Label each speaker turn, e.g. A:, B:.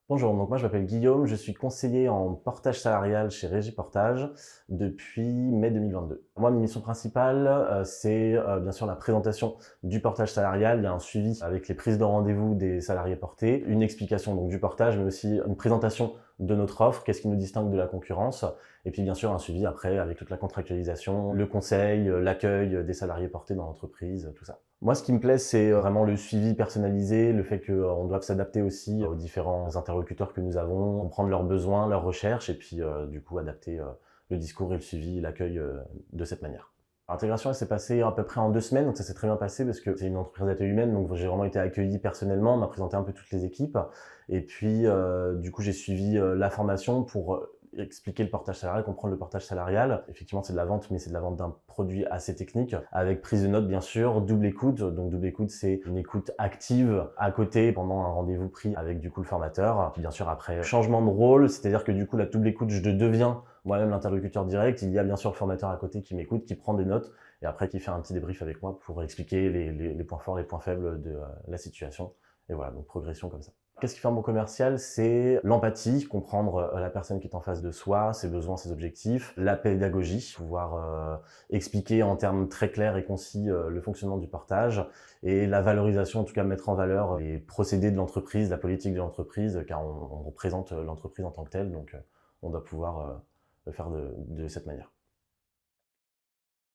A: Bonjour, donc moi je m'appelle Guillaume, je suis conseiller en portage salarial chez Régie Portage depuis mai 2022. Moi, ma mission principale, c'est bien sûr la présentation du portage salarial. Il y a un suivi avec les prises de rendez-vous des salariés portés, une explication donc du portage, mais aussi une présentation de notre offre, qu'est-ce qui nous distingue de la concurrence, et puis bien sûr un suivi après avec toute la contractualisation, le conseil, l'accueil des salariés portés dans l'entreprise, tout ça. Moi, ce qui me plaît, c'est vraiment le suivi personnalisé, le fait qu'on doive s'adapter aussi aux différents interlocuteurs que nous avons, comprendre leurs besoins, leurs recherches, et puis du coup adapter le discours et le suivi, l'accueil de cette manière. L'intégration, elle s'est passée à peu près en 2 semaines, donc ça s'est très bien passé parce que c'est une entreprise à taille humaine, donc j'ai vraiment été accueilli personnellement, on m'a présenté un peu toutes les équipes, et puis du coup j'ai suivi la formation pour expliquer le portage salarial, comprendre le portage salarial. Effectivement, c'est de la vente, mais c'est de la vente d'un produit assez technique, avec prise de notes bien sûr, double écoute. Donc double écoute, c'est une écoute active à côté pendant un rendez-vous pris avec du coup le formateur. Puis bien sûr après, changement de rôle, c'est-à-dire que du coup la double écoute, je deviens moi-même l'interlocuteur direct. Il y a bien sûr le formateur à côté qui m'écoute, qui prend des notes, et après qui fait un petit débrief avec moi pour expliquer les points forts, les points faibles de la situation. Et voilà, donc progression comme ça. Qu'est-ce qui fait un bon commercial? C'est l'empathie, comprendre la personne qui est en face de soi, ses besoins, ses objectifs, la pédagogie, pouvoir expliquer en termes très clairs et concis le fonctionnement du portage, et la valorisation, en tout cas mettre en valeur les procédés de l'entreprise, la politique de l'entreprise, car on représente l'entreprise en tant que telle, donc on doit pouvoir le faire de cette manière.